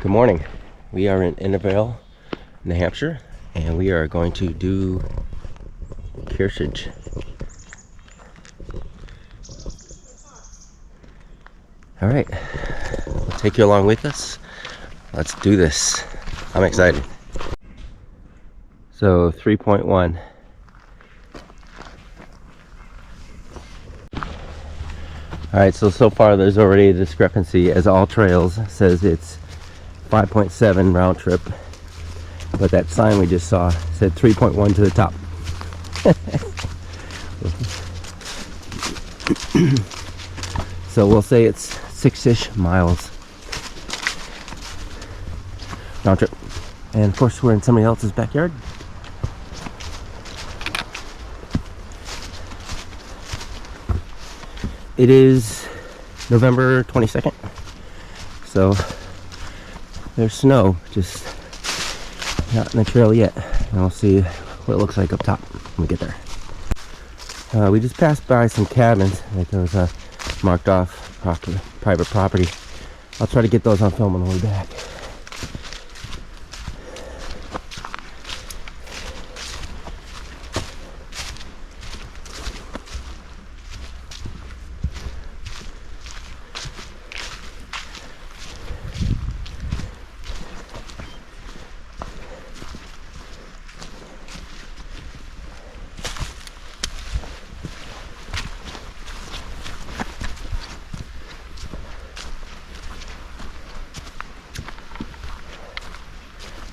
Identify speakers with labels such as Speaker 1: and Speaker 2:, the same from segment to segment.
Speaker 1: Good morning. We are in Innervale, New Hampshire, and we are going to do Kearsage. All right, we'll take you along with us. Let's do this. I'm excited. So 3.1. All right, so far there's already a discrepancy, as All Trails says it's 5.7 round trip, but that sign we just saw said 3.1 to the top. So we'll say it's 6-ish miles round trip. And of course we're in somebody else's backyard. It is November 22nd, so there's snow, just not in the trail yet. And we'll see what it looks like up top when we get there. We just passed by some cabins. Like there was a marked off private property. I'll try to get those on film on the way back.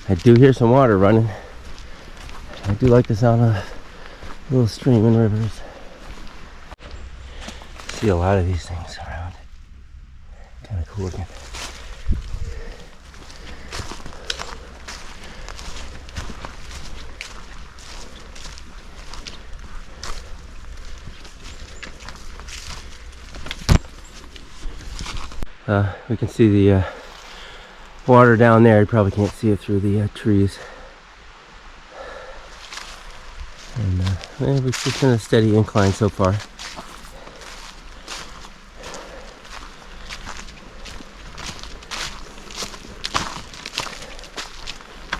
Speaker 1: I do hear some water running. I do like the sound of a little stream and rivers. See a lot of these things around. Kind of cool looking. We can see the water down there. You probably can't see it through the trees. And we've just been a steady incline so far.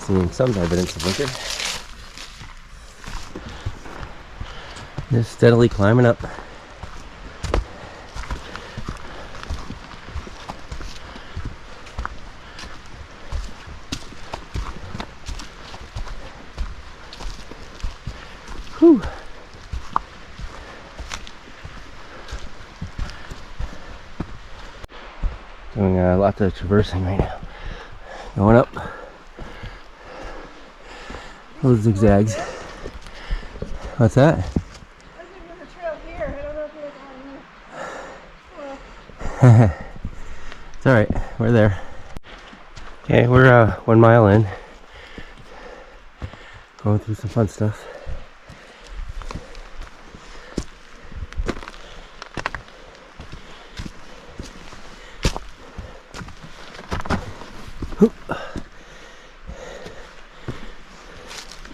Speaker 1: Seeing some evidence of winter. Just steadily climbing up. Whew. Doing lots of traversing right now. Going up those zigzags. What's that?
Speaker 2: I think there's a trail here. I don't know if it's on there.
Speaker 1: It's alright, we're there. Okay, we're 1 mile in. Going through some fun stuff.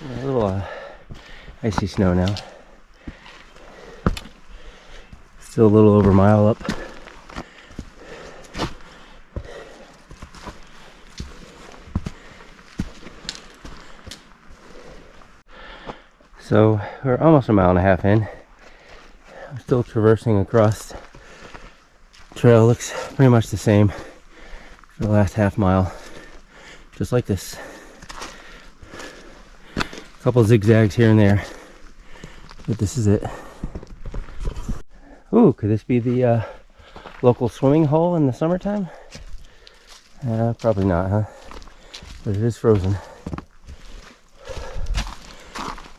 Speaker 1: A little icy snow now. Still a little over a mile up. So we're almost 1.5 miles in. I'm still traversing across. Trail looks pretty much the same for the last half mile, just like this. A couple zigzags here and there, but this is it. Ooh, could this be the local swimming hole in the summertime? Probably not, huh? But it is frozen.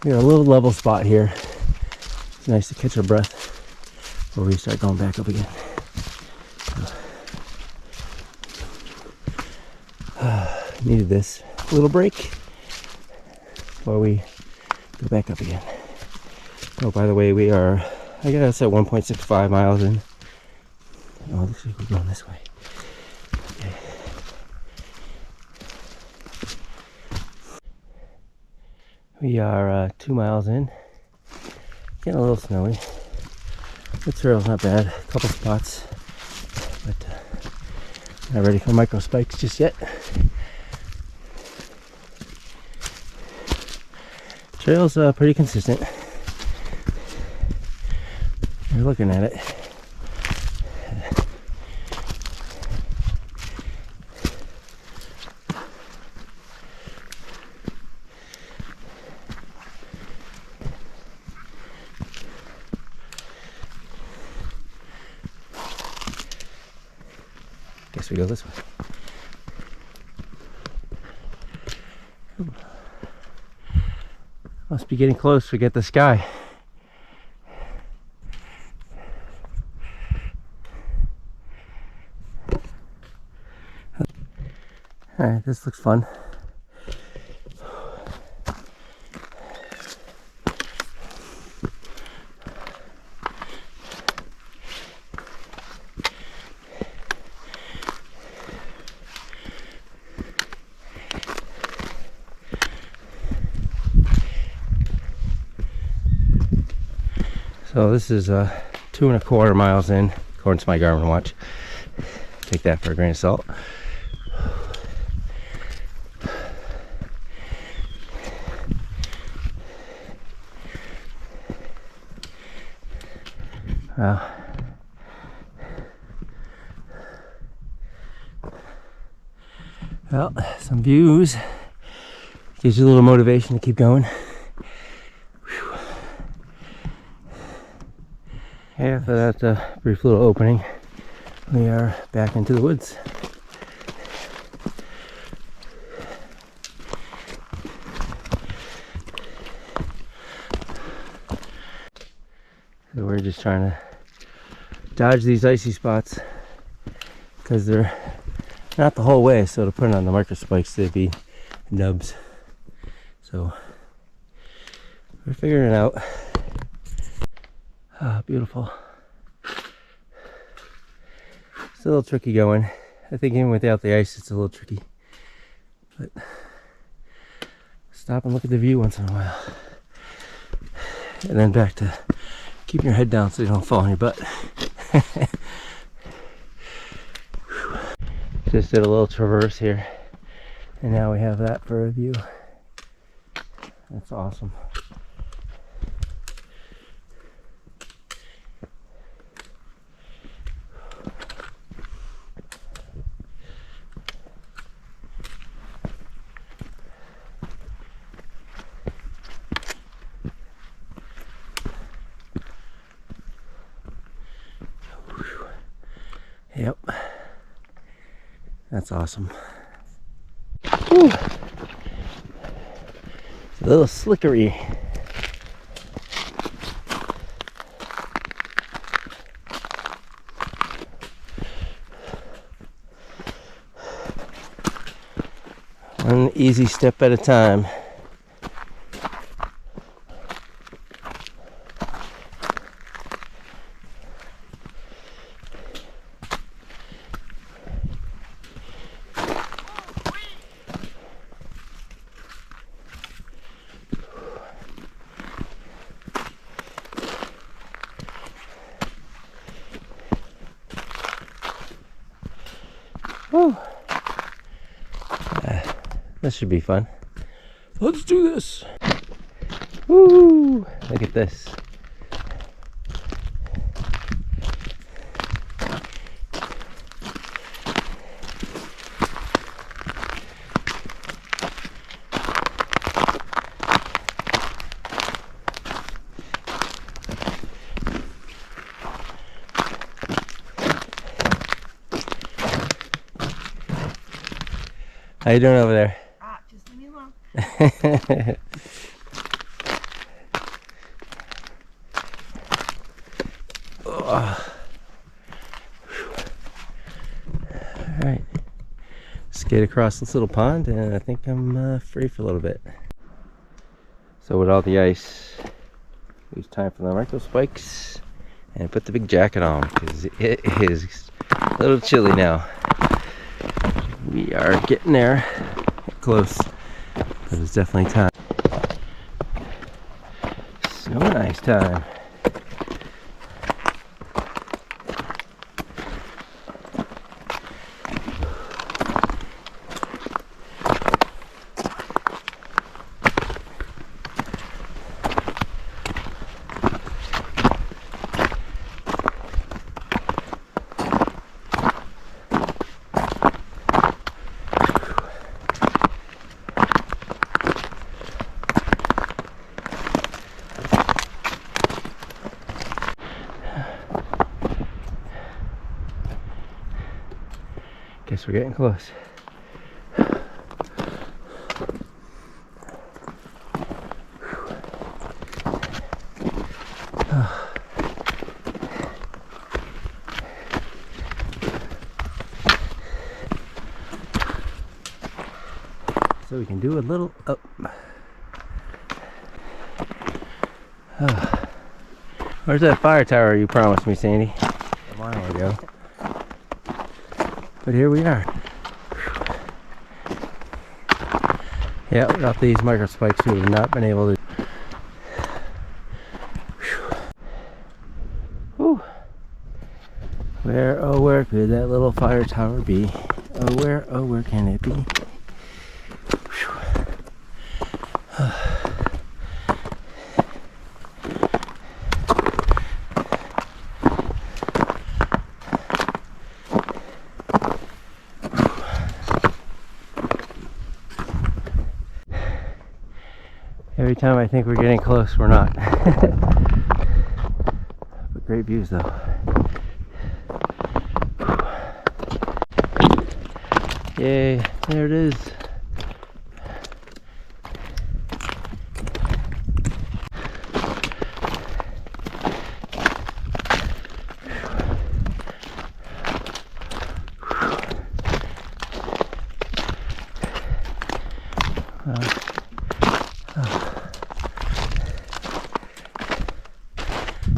Speaker 1: We got a little level spot here. It's nice to catch our breath before we start going back up again. Needed this little break before we go back up again. Oh, by the way, we are, I guess, at 1.65 miles in. Oh, looks like we're going this way. Okay. We are 2 miles in. Getting a little snowy. The trail's not bad. A couple spots, but Not ready for micro spikes just yet. Trail's pretty consistent. You're looking at it. Guess we go this way. Must be getting close. Forget the sky. Alright, this looks fun. So this is 2.25 miles in, according to my Garmin watch. Take that for a grain of salt. Well, some views. Gives you a little motivation to keep going. Whew. Yeah, after that brief little opening, we are back into the woods. So we're just trying to dodge these icy spots because they're not the whole way, so to put it on the micro spikes they'd be nubs. So we're figuring it out. Ah, beautiful. It's a little tricky going. I think even without the ice it's a little tricky. But stop and look at the view once in a while. And then back to keeping your head down so you don't fall on your butt. Just did a little traverse here, and now we have that for a view. That's awesome. Yep. That's awesome. Whew. It's a little slickery. One easy step at a time. Whew. This should be fun. Let's do this. Woo! Look at this. How you doing over there?
Speaker 2: Ah, just leave me alone. Alright. Skate across this little pond and I think I'm free for a little bit. So with all the ice, it's time for the micro spikes and put the big jacket on because it is a little chilly now. We are getting there, close, but it's definitely time. Snow and ice time. Guess we're getting close. So we can do a little up. Where's that fire tower you promised me, Sandy? A while ago. But here we are. Yeah, without these micro spikes, we would have not been able to. Whew. Where, oh, where could that little fire tower be? Oh, where can it be? Every time I think we're getting close, we're not. But great views though. Yay, there it is.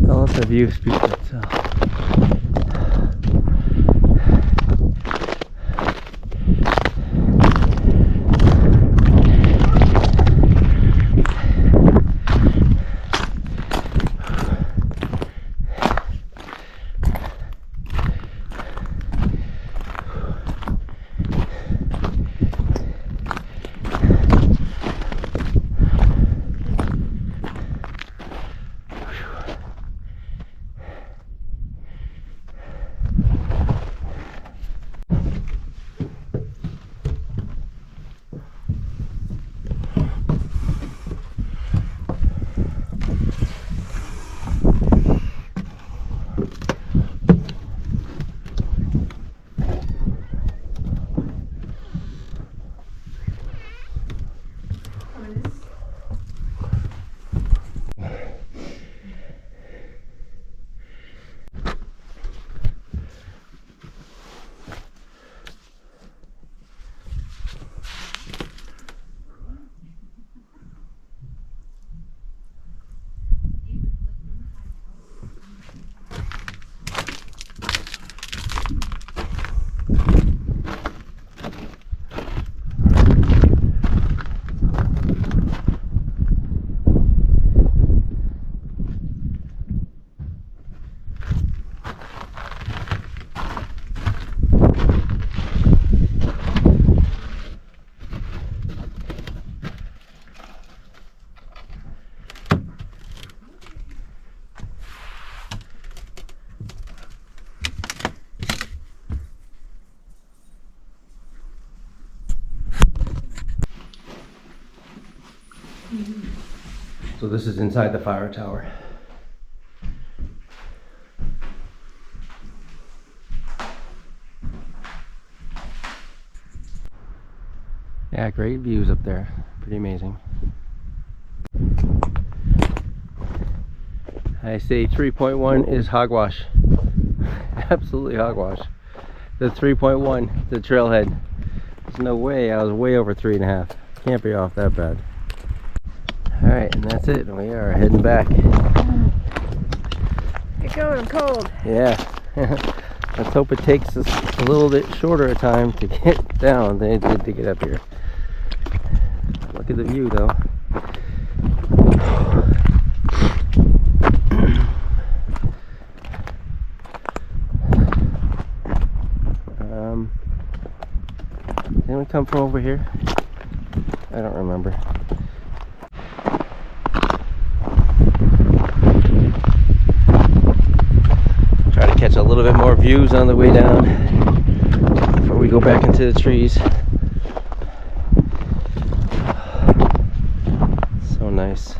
Speaker 2: I'll let the view speak for itself. So this is inside the fire tower. Yeah, great views up there. Pretty amazing. I say 3.1 is hogwash. Absolutely hogwash. The 3.1, the trailhead. There's no way, I was way over 3.5. Can't be off that bad. Alright, and that's it. We are heading back.
Speaker 3: Get going, I'm cold.
Speaker 2: Yeah. Let's hope it takes us a little bit shorter a time to get down than it did to get up here. Look at the view though. Didn't we come from over here? I don't remember. Try to catch a little bit more views on the way down before we go back into the trees. So nice.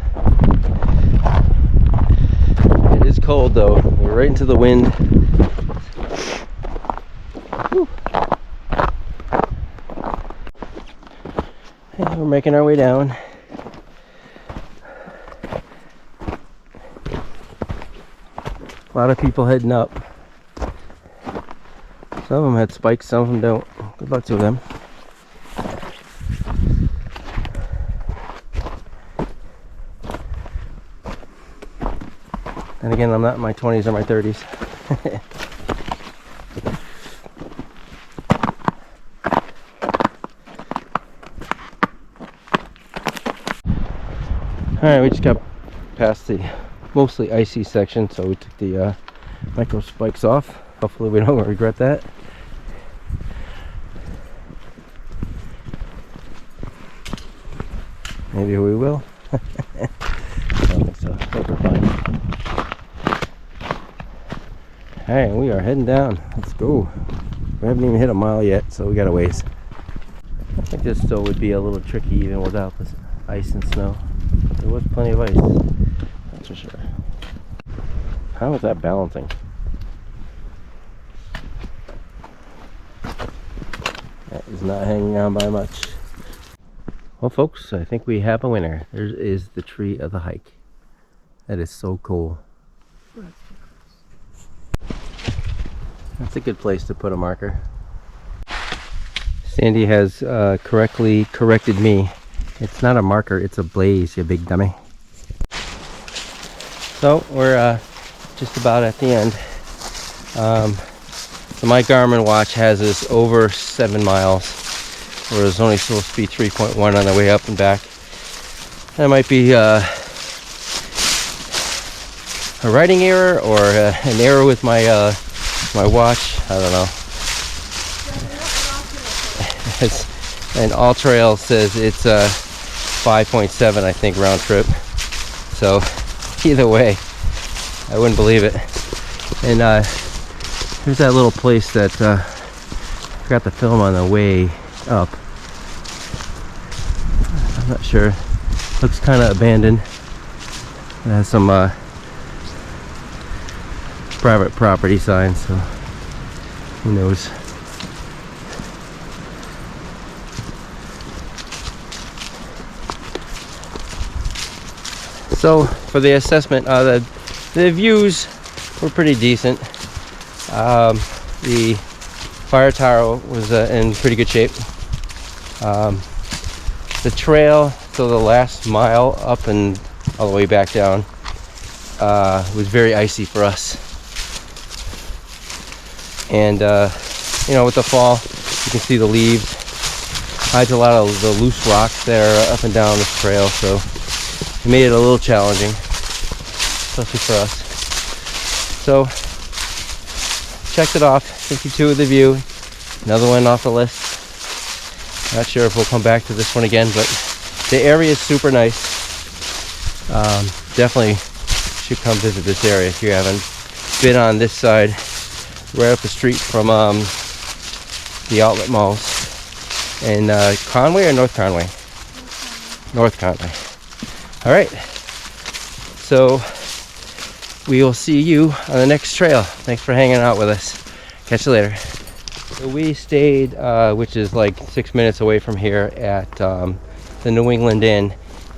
Speaker 2: It is cold though. We're right into the wind. Whew. making our way down. A lot of people heading up. Some of them had spikes, some of them don't. Good luck to them. And again, I'm not in my 20s or my 30s. Alright, we just got past the mostly icy section, so we took the micro spikes off. Hopefully we don't regret that. Maybe we will. I don't think so. I think we're fine. Alright, we are heading down. Let's go. We haven't even hit a mile yet, so we got a ways. I think this still would be a little tricky even without this ice and snow. But there was plenty of ice, that's for sure. How is that balancing? That is not hanging on by much. Well, folks, I think we have a winner. There is the tree of the hike. That is so cool. That's a good place to put a marker. Sandy has correctly corrected me. It's not a marker, it's a blaze, you big dummy. So we're just about at the end. So my Garmin watch has us over 7 miles, where it's only supposed to be 3.1 on the way up and back. That might be a writing error or an error with my my watch. I don't know. And All Trail says it's 5.7, I think, round trip. So either way, I wouldn't believe it. And there's that little place that I forgot to film on the way up. I'm not sure. Looks kind of abandoned. It has some private property signs, so who knows. So for the assessment, the views were pretty decent. The fire tower was in pretty good shape. The trail, so the last mile up and all the way back down, was very icy for us. And you know, with the fall, you can see the leaves hides a lot of the loose rocks that are up and down this trail, so it made it a little challenging, especially for us. So checked it off. 52 with the view, another one off the list. Not sure if we'll come back to this one again, but the area is super nice. Definitely should come visit this area if you haven't been on this side, right up the street from the outlet malls in Conway or North Conway? North Conway. All right, so we will see you on the next trail. Thanks for hanging out with us. Catch you later. So we stayed, which is like 6 minutes away from here, at the New England Inn,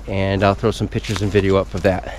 Speaker 2: and I'll throw some pictures and video up of that.